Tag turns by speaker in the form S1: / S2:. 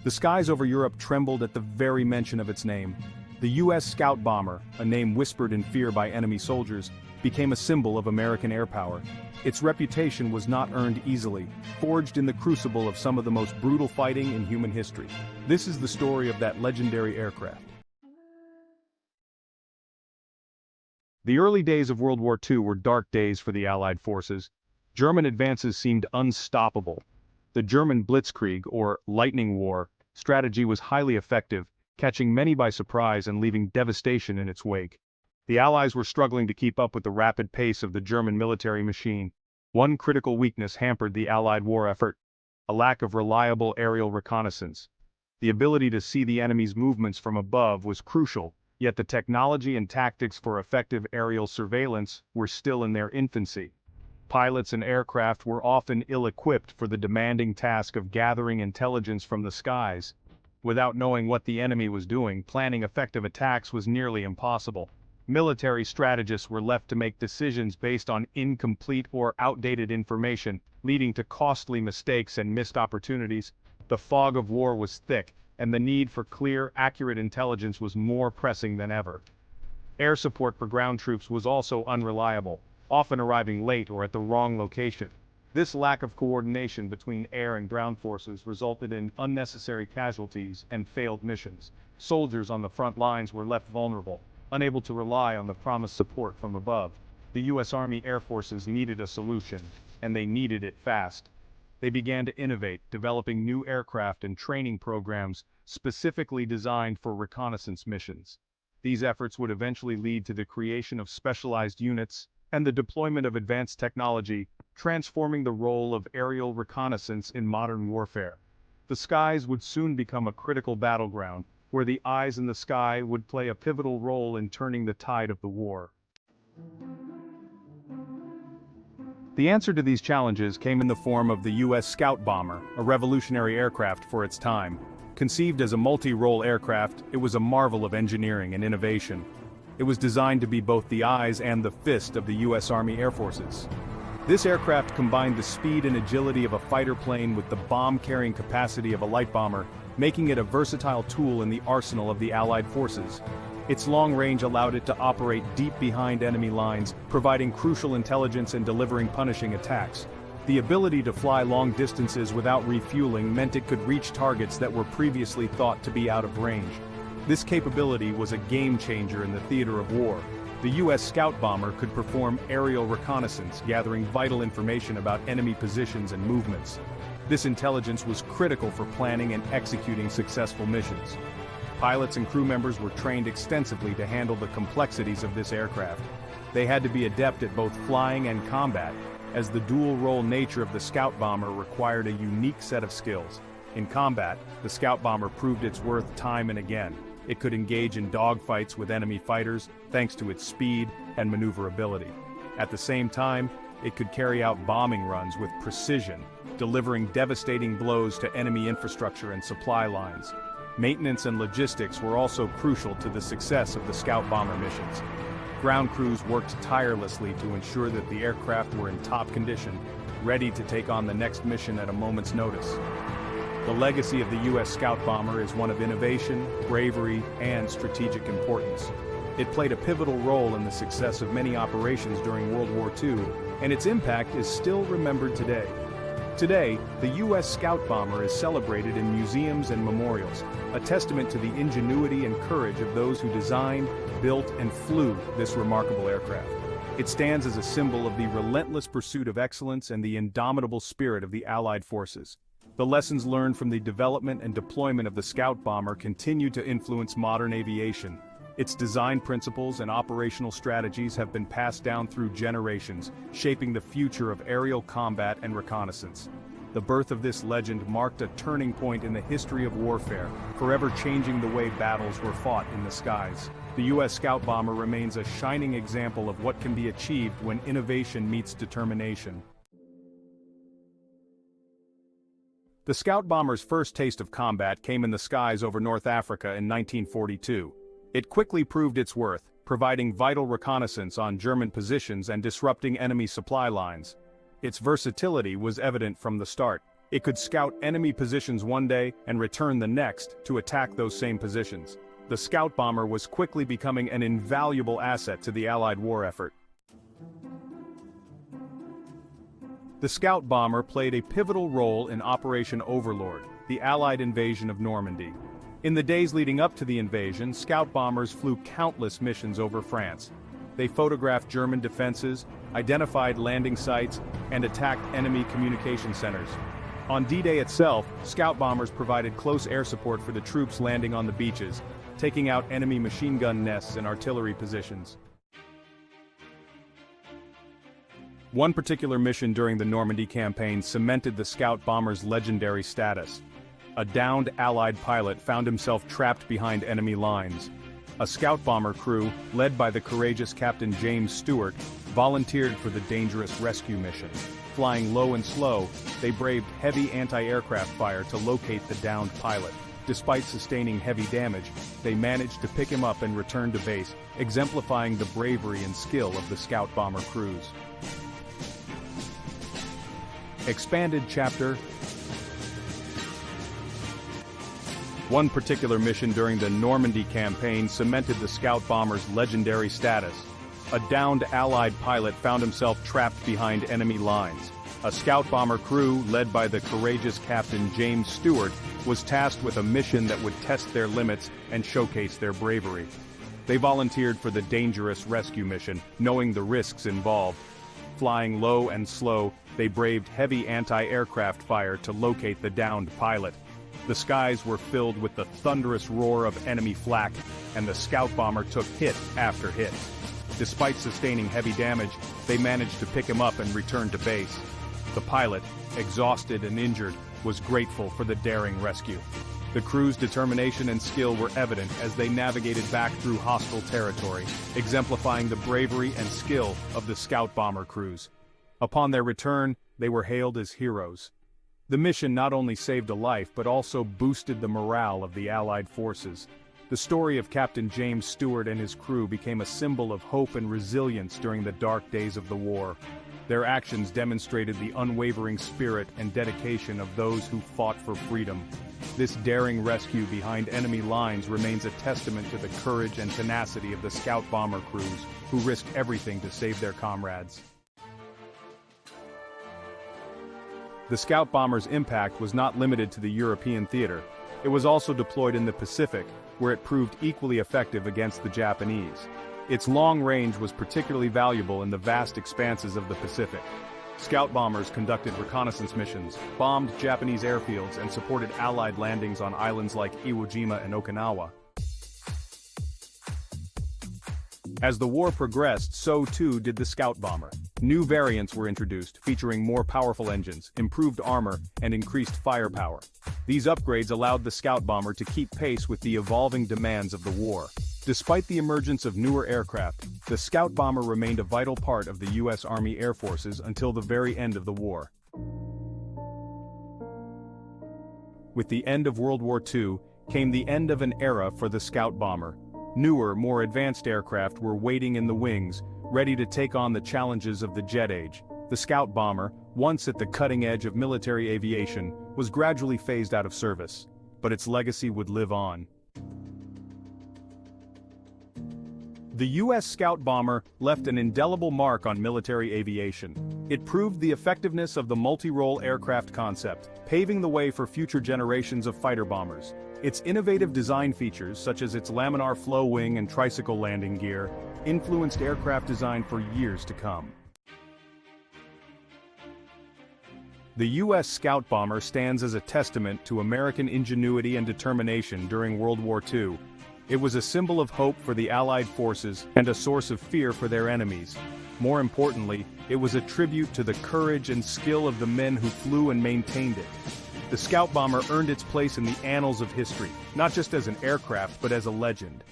S1: The skies over Europe trembled at the very mention of its name. The U.S. Scout Bomber, a name whispered in fear by enemy soldiers, became a symbol of American air power. Its reputation was not earned easily, forged in the crucible of some of the most brutal fighting in human history. This is the story of that legendary aircraft. The early days of World War II were dark days for the Allied forces. German advances seemed unstoppable. The German Blitzkrieg, or lightning war, strategy was highly effective, catching many by surprise and leaving devastation in its wake. The Allies were struggling to keep up with the rapid pace of the German military machine. One critical weakness hampered the Allied war effort: a lack of reliable aerial reconnaissance. The ability to see the enemy's movements from above was crucial, yet the technology and tactics for effective aerial surveillance were still in their infancy. Pilots and aircraft were often ill-equipped for the demanding task of gathering intelligence from the skies. Without knowing what the enemy was doing, planning effective attacks was nearly impossible. Military strategists were left to make decisions based on incomplete or outdated information, leading to costly mistakes and missed opportunities. The fog of war was thick, and the need for clear, accurate intelligence was more pressing than ever. Air support for ground troops was also unreliable, often arriving late or at the wrong location. This lack of coordination between air and ground forces resulted in unnecessary casualties and failed missions. Soldiers on the front lines were left vulnerable, unable to rely on the promised support from above. The U.S. Army Air Forces needed a solution, and they needed it fast. They began to innovate, developing new aircraft and training programs specifically designed for reconnaissance missions. These efforts would eventually lead to the creation of specialized units and the deployment of advanced technology, transforming the role of aerial reconnaissance in modern warfare. The skies would soon become a critical battleground, where the eyes in the sky would play a pivotal role in turning the tide of the war. The answer to these challenges came in the form of the U.S. Scout Bomber, a revolutionary aircraft for its time. Conceived as a multi-role aircraft, it was a marvel of engineering and innovation. It was designed to be both the eyes and the fist of the U.S. Army Air Forces. This aircraft combined the speed and agility of a fighter plane with the bomb-carrying capacity of a light bomber, making it a versatile tool in the arsenal of the Allied forces. Its long range allowed it to operate deep behind enemy lines, providing crucial intelligence and delivering punishing attacks. The ability to fly long distances without refueling meant it could reach targets that were previously thought to be out of range. This capability was a game-changer in the theater of war. The U.S. Scout Bomber could perform aerial reconnaissance, gathering vital information about enemy positions and movements. This intelligence was critical for planning and executing successful missions. Pilots and crew members were trained extensively to handle the complexities of this aircraft. They had to be adept at both flying and combat, as the dual-role nature of the Scout Bomber required a unique set of skills. In combat, the Scout Bomber proved its worth time and again. It could engage in dogfights with enemy fighters, thanks to its speed and maneuverability. At the same time, it could carry out bombing runs with precision, delivering devastating blows to enemy infrastructure and supply lines. Maintenance and logistics were also crucial to the success of the Scout Bomber missions. Ground crews worked tirelessly to ensure that the aircraft were in top condition, ready to take on the next mission at a moment's notice. The legacy of the U.S. Scout Bomber is one of innovation, bravery, and strategic importance. It played a pivotal role in the success of many operations during World War II, and its impact is still remembered today. Today, the U.S. Scout Bomber is celebrated in museums and memorials, a testament to the ingenuity and courage of those who designed, built, and flew this remarkable aircraft. It stands as a symbol of the relentless pursuit of excellence and the indomitable spirit of the Allied forces. The lessons learned from the development and deployment of the Scout Bomber continue to influence modern aviation. Its design principles and operational strategies have been passed down through generations, shaping the future of aerial combat and reconnaissance. The birth of this legend marked a turning point in the history of warfare, forever changing the way battles were fought in the skies. The U.S. Scout Bomber remains a shining example of what can be achieved when innovation meets determination. The Scout Bomber's first taste of combat came in the skies over North Africa in 1942. It quickly proved its worth, providing vital reconnaissance on German positions and disrupting enemy supply lines. Its versatility was evident from the start. It could scout enemy positions one day and return the next to attack those same positions. The scout bomber was quickly becoming an invaluable asset to the Allied war effort. The scout bomber played a pivotal role in Operation Overlord, the Allied invasion of Normandy. In the days leading up to the invasion, scout bombers flew countless missions over France. They photographed German defenses, identified landing sites, and attacked enemy communication centers. On D-Day itself, scout bombers provided close air support for the troops landing on the beaches, taking out enemy machine gun nests and artillery positions. One particular mission during the Normandy campaign cemented the scout bomber's legendary status. A downed Allied pilot found himself trapped behind enemy lines. A scout bomber crew, led by the courageous Captain James Stewart, volunteered for the dangerous rescue mission. Flying low and slow, they braved heavy anti-aircraft fire to locate the downed pilot. Despite sustaining heavy damage, they managed to pick him up and return to base, exemplifying the bravery and skill of the scout bomber crews. Expanded Chapter. One particular mission during the Normandy campaign cemented the scout bomber's legendary status. A downed Allied pilot found himself trapped behind enemy lines. A scout bomber crew, led by the courageous Captain James Stewart, was tasked with a mission that would test their limits and showcase their bravery. They volunteered for the dangerous rescue mission, knowing the risks involved. Flying low and slow, they braved heavy anti-aircraft fire to locate the downed pilot. The skies were filled with the thunderous roar of enemy flak, and the scout bomber took hit after hit. Despite sustaining heavy damage, they managed to pick him up and return to base. The pilot, exhausted and injured, was grateful for the daring rescue. The crew's determination and skill were evident as they navigated back through hostile territory, exemplifying the bravery and skill of the scout bomber crews. Upon their return, they were hailed as heroes. The mission not only saved a life but also boosted the morale of the Allied forces. The story of Captain James Stewart and his crew became a symbol of hope and resilience during the dark days of the war. Their actions demonstrated the unwavering spirit and dedication of those who fought for freedom. This daring rescue behind enemy lines remains a testament to the courage and tenacity of the scout bomber crews, who risked everything to save their comrades. The scout bomber's impact was not limited to the European theater. It was also deployed in the Pacific, where it proved equally effective against the Japanese. Its long range was particularly valuable in the vast expanses of the Pacific. Scout bombers conducted reconnaissance missions, bombed Japanese airfields, and supported Allied landings on islands like Iwo Jima and Okinawa. As the war progressed, so too did the scout bomber. New variants were introduced, featuring more powerful engines, improved armor, and increased firepower. These upgrades allowed the scout bomber to keep pace with the evolving demands of the war. Despite the emergence of newer aircraft, the scout bomber remained a vital part of the U.S. Army Air Forces until the very end of the war. With the end of World War II, came the end of an era for the scout bomber. Newer, more advanced aircraft were waiting in the wings, ready to take on the challenges of the jet age. The scout bomber, once at the cutting edge of military aviation, was gradually phased out of service. But its legacy would live on. The U.S. Scout bomber left an indelible mark on military aviation. It proved the effectiveness of the multi-role aircraft concept, paving the way for future generations of fighter bombers. Its innovative design features, such as its laminar flow wing and tricycle landing gear, influenced aircraft design for years to come. The U.S. Scout bomber stands as a testament to American ingenuity and determination during World War II. It was a symbol of hope for the Allied forces and a source of fear for their enemies. More importantly, it was a tribute to the courage and skill of the men who flew and maintained it. The scout bomber earned its place in the annals of history, not just as an aircraft but as a legend.